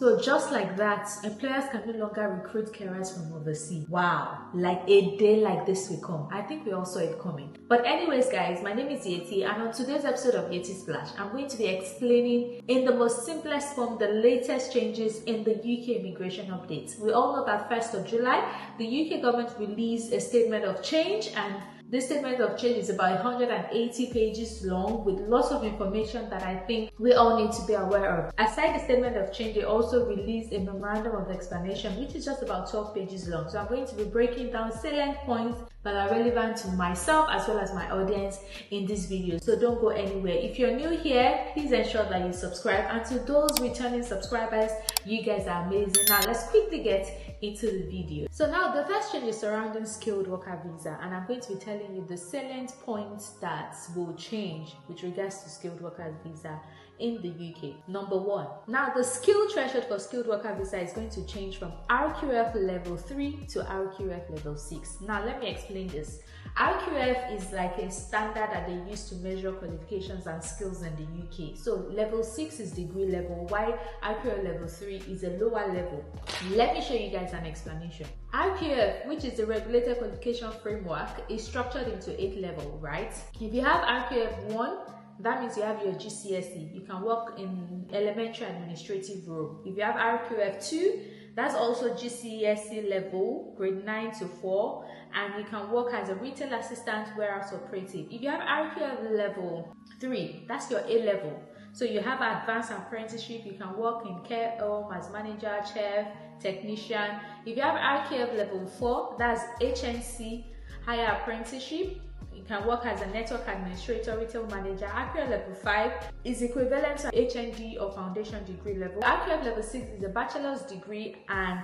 So just like that, employers can no longer recruit carers from overseas. Wow, like a day like this will come. I think we all saw it coming. But anyways guys, my name is Yeti, and on today's episode of Yettysplash, I'm going to be explaining in the most simplest form the latest changes in the UK immigration updates. We all know that 1st of July, the UK government released a statement of change, and this statement of change is about 180 pages long with lots of information that I think we all need to be aware of. Aside the statement of change, they also released a memorandum of explanation, which is just about 12 pages long. So I'm going to be breaking down salient points that are relevant to myself as well as my audience in this video. So don't go anywhere. If you're new here, please ensure that you subscribe. And to those returning subscribers, you guys are amazing. Now let's quickly get into the video. So now the first change is surrounding skilled worker visa, and I'm going to be telling you the salient points that will change with regards to skilled workers visa in the UK. Number 1, now the skill threshold for skilled worker visa is going to change from RQF level 3 to RQF level 6. Now let me explain this. RQF is like a standard that they use to measure qualifications and skills in the UK. So level 6 is degree level, while RQF level 3 is a lower level. Let me show you guys an explanation. RQF, which is the regulated qualification framework, is structured into 8 levels, right? If you have RQF 1, that means you have your GCSE. You can work in elementary administrative role. If you have RQF 2, that's also GCSE level, grade 9 to 4, and you can work as a retail assistant, warehouse operative. If you have RQF level 3, that's your A level. So you have advanced apprenticeship, you can work in care home as manager, chef, technician. If you have RQF level 4, that's HNC, higher apprenticeship. You can work as a network administrator, retail manager. RQF level 5 is equivalent to HND or foundation degree level. RQF level 6 is a bachelor's degree and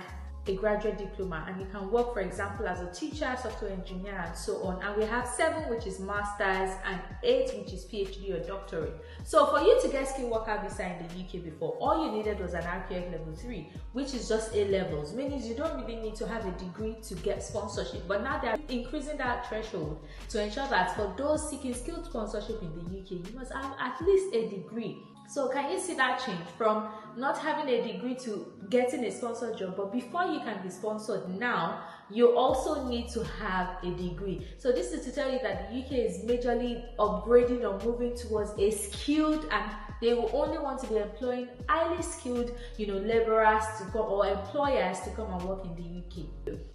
a graduate diploma, and you can work, for example, as a teacher, software engineer, and so on. And we have 7, which is masters, and 8, which is PhD or doctorate. So for you to get skilled worker visa in the UK before, all you needed was an RQF level 3, which is just A levels, meaning you don't really need to have a degree to get sponsorship. But now they're increasing that threshold to ensure that for those seeking skilled sponsorship in the UK, you must have at least a degree. So can you see that change from not having a degree to getting a sponsored job? But before you can be sponsored now, you also need to have a degree. So this is to tell you that the UK is majorly upgrading or moving towards a skilled, and they will only want to be employing highly skilled, laborers to come, or employers to come and work in the UK.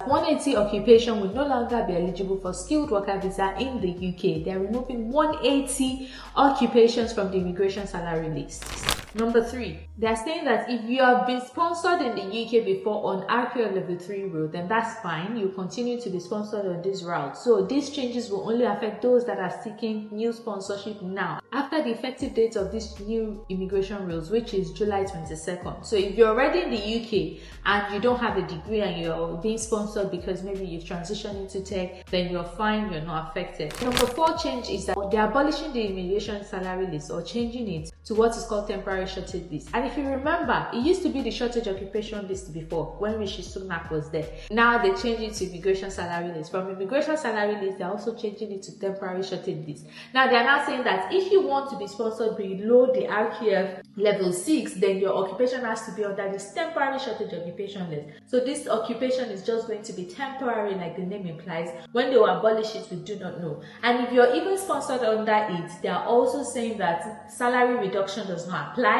180 occupation will no longer be eligible for skilled worker visa in the UK. They're removing 180 occupations from the immigration salary list. Number 3, they're saying that if you have been sponsored in the UK before on RQF level 3 route, then that's fine. You continue to be sponsored on this route. So these changes will only affect those that are seeking new sponsorship now, after the effective date of these new immigration rules, which is July 22nd. So if you're already in the UK and you don't have a degree and you're being sponsored because maybe you've transitioned into tech, then you're fine, you're not affected. Number 4 change is that they're abolishing the immigration salary list, or changing it to what is called temporary shortage list. And if you remember, it used to be the shortage occupation list before when Rishi Sunak was there. Now they changed it to immigration salary list. From immigration salary list, they're also changing it to temporary shortage list. Now they're now saying that if you want to be sponsored below the RQF level 6, then your occupation has to be under this temporary shortage occupation list. So this occupation is just going to be temporary, like the name implies. When they will abolish it, we do not know. And if you're even sponsored under it, they are also saying that salary reduction does not apply.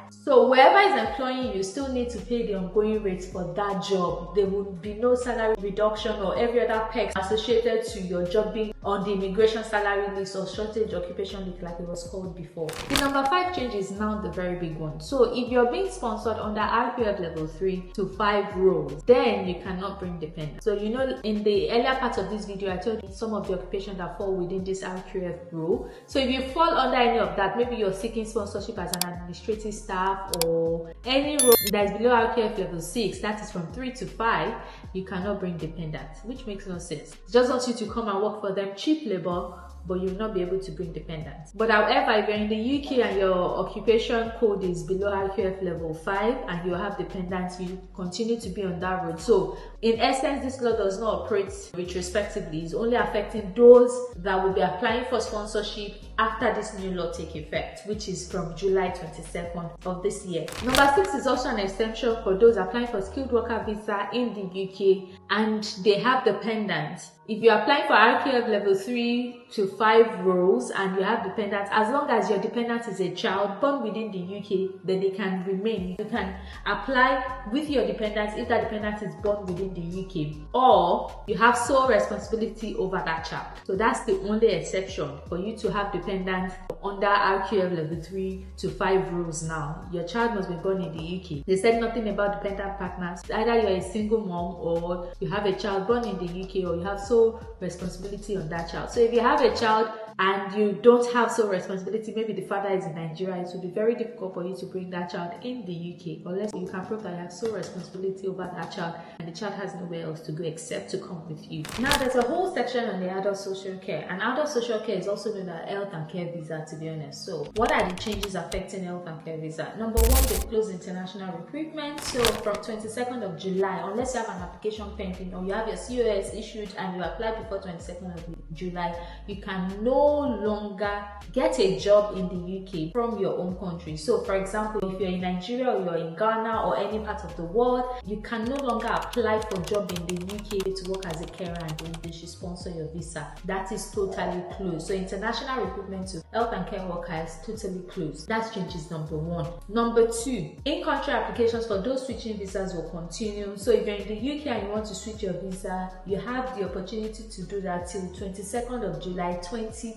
So whoever is employing you still need to pay the ongoing rates for that job. There will be no salary reduction or every other perks associated to your job being on the immigration salary list or shortage occupation list, like it was called before. The number 5 change is now the very big one. So if you're being sponsored under RQF level 3 to 5 roles, then you cannot bring dependents. So in the earlier part of this video, I told you some of the occupations that fall within this RQF rule. So if you fall under any of that, maybe you're seeking sponsorship as an administrative staff or any role that is below RQF level 6, that is from 3 to 5, you cannot bring dependents, which makes no sense. It just wants you to come and work for them cheap labor, but you will not be able to bring dependents. But however, if you're in the UK and your occupation code is below RQF level 5 and you have dependents, you continue to be on that road. So in essence, this law does not operate retrospectively. It's only affecting those that will be applying for sponsorship after this new law take effect, which is from July 22nd of this year. Number 6 is also an exemption for those applying for skilled worker visa in the UK and they have dependents. If you're applying for RQF level 3 to 5 roles and you have dependents, as long as your dependent is a child born within the UK, then they can remain. You can apply with your dependents if that dependent is born within the UK, or you have sole responsibility over that child. So that's the only exception for you to have dependents under RQF level 3 to 5 roles now. Your child must be born in the UK. They said nothing about dependent partners. Either you're a single mom or you have a child born in the UK, or you have sole responsibility on that child. So if you have a child and you don't have sole responsibility, maybe the father is in Nigeria, it will be very difficult for you to bring that child in the UK unless you can prove that you have sole responsibility over that child and the child has nowhere else to go except to come with you. Now there's a whole section on the adult social care, and adult social care is also known as health and care visa, to be honest. So what are the changes affecting health and care visa? Number 1, they close international recruitment. So from 22nd of July, unless you have an application pending or you have your COS issued and you apply before 22nd of July, you can no longer get a job in the UK from your own country. So for example, if you're in Nigeria or you're in Ghana or any part of the world, you can no longer apply for a job in the UK to work as a carer and then they should sponsor your visa. That is totally closed. So international recruitment to health and care workers totally closed. That changes number 1. Number 2, in-country applications for those switching visas will continue. So if you're in the UK and you want to switch your visa, you have the opportunity to do that till 22nd of July 2028.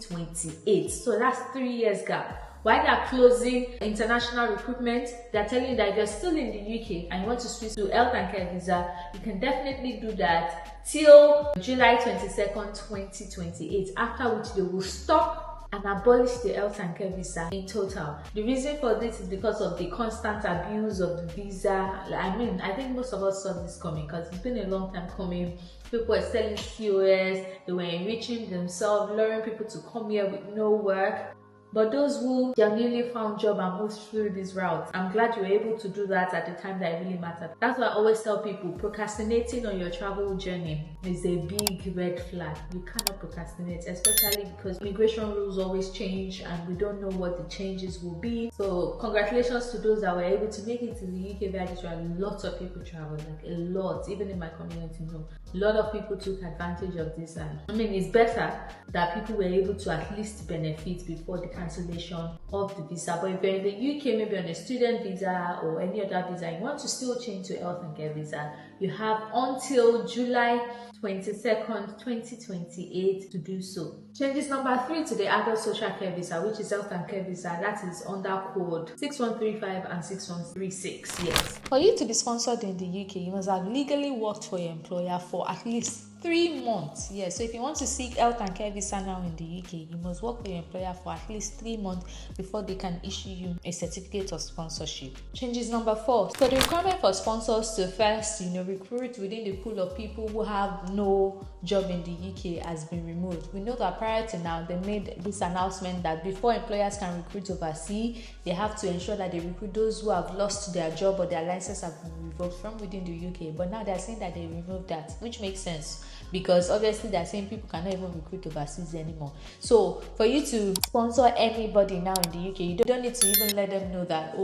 So that's 3 years gap. While they're closing international recruitment, they're telling you that if you're still in the UK and you want to switch to health and care visa, you can definitely do that till July 22nd, 2028, after which they will stop and abolish the health and care visa in total. The reason for this is because of the constant abuse of the visa. I think most of us saw this coming because it's been a long time coming. People were selling COS, they were enriching themselves, luring people to come here with no work. But those who genuinely found job and moved through this route, I'm glad you were able to do that at the time that it really mattered. That's why I always tell people, procrastinating on your travel journey is a big red flag. You cannot procrastinate, especially because immigration rules always change and we don't know what the changes will be. So congratulations to those that were able to make it to the UK via this route. Lots of people traveled, like a lot, even in my community. A lot of people took advantage of this, and it's better that people were able to at least benefit before the cancellation of the visa. But if you're in the UK, maybe on a student visa or any other visa, you want to still change to health and care visa, you have until July 22nd, 2028 to do so. Changes number 3 to the adult social care visa, which is health and care visa, that is under code 6135 and 6136. Yes. For you to be sponsored in the UK, you must have legally worked for your employer for at least 3 months. Yes, so if you want to seek health and care visa now in the UK, you must work for your employer for at least 3 months before they can issue you a certificate of sponsorship. Changes number 4. So the requirement for sponsors to first, recruit within the pool of people who have no job in the UK has been removed. We know that prior to now, they made this announcement that before employers can recruit overseas, they have to ensure that they recruit those who have lost their job or their license have been revoked from within the UK. But now they're saying that they removed that, which makes sense, because obviously they're saying people cannot even recruit overseas anymore. So for you to sponsor anybody now in the UK, you don't need to even let them know that,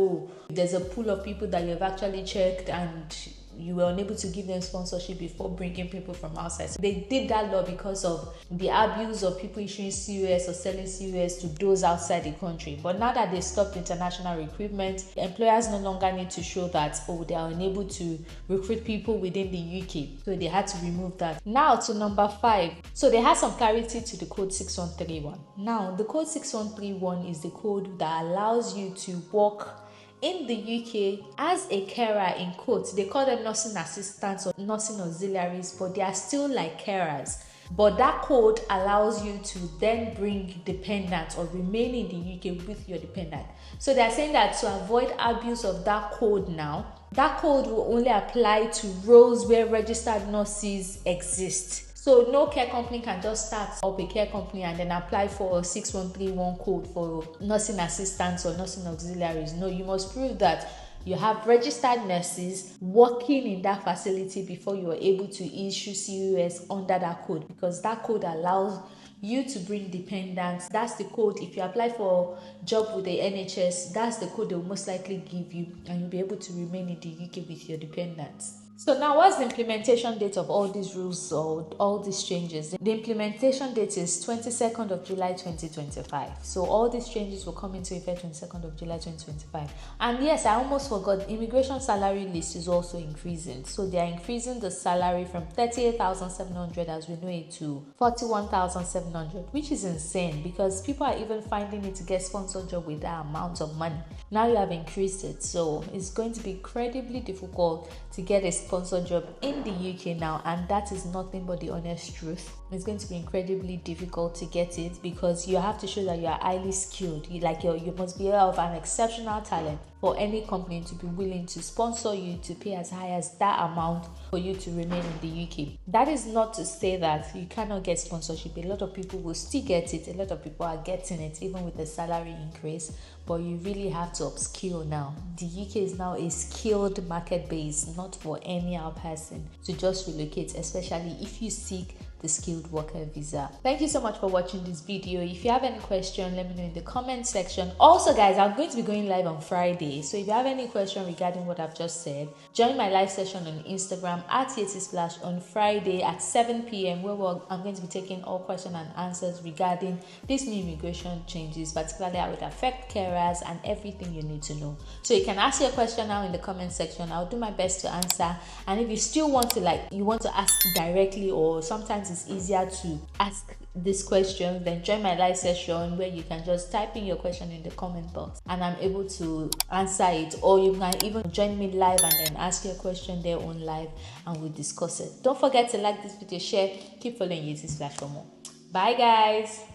there's a pool of people that you've actually checked and you were unable to give them sponsorship before bringing people from outside. So they did that law because of the abuse of people issuing COS or selling COS to those outside the country. But now that they stopped international recruitment, employers no longer need to show that, they are unable to recruit people within the UK. So they had to remove that. Now to number 5. So they had some clarity to the code 6131. Now the code 6131 is the code that allows you to work in the UK as a carer, in quotes. They call them nursing assistants or nursing auxiliaries, but they are still like carers. But that code allows you to then bring dependents or remain in the UK with your dependent. So they're saying that to avoid abuse of that code now, that code will only apply to roles where registered nurses exist. So no care company can just start up a care company and then apply for a 6131 code for nursing assistants or nursing auxiliaries. No, you must prove that you have registered nurses working in that facility before you are able to issue COS under that code, because that code allows you to bring dependents. That's the code. If you apply for job with the NHS, that's the code they will most likely give you, and you'll be able to remain in the UK with your dependents. So now, what's the implementation date of all these rules or all these changes? The implementation date is 22nd of July 2025. So all these changes will come into effect 22nd of July 2025. And yes, I almost forgot, immigration salary list is also increasing. So they are increasing the salary from 38,700 as we know it to 41,700, which is insane because people are even finding it to get sponsored job with that amount of money. Now you have increased it, so it's going to be incredibly difficult to get a sponsored job in the UK now, and that is nothing but the honest truth. It's going to be incredibly difficult to get it because you have to show that you are highly skilled. You must be of an exceptional talent for any company to be willing to sponsor you, to pay as high as that amount for you to remain in the UK. That is not to say that you cannot get sponsorship. A lot of people will still get it. A lot of people are getting it even with the salary increase, but you really have to upskill now. The UK is now a skilled market base, not for any other person to just relocate, especially if you seek the skilled worker visa. Thank you so much for watching this video. If you have any question, let me know in the comment section. Also guys, I'm going to be going live on Friday, so if you have any question regarding what I've just said, join my live session on Instagram at Yettysplash on Friday at 7 p.m. where I'm going to be taking all questions and answers regarding these new immigration changes, particularly how it affects carers and everything you need to know. So you can ask your question now in the comment section. I'll do my best to answer, and if you still want to ask directly, or sometimes it's easier to ask this question, then join my live session where you can just type in your question in the comment box and I'm able to answer it, or you can even join me live and then ask your question there on live and we'll discuss it. Don't forget to like this video, share, keep following Yettysplash for more. Bye guys.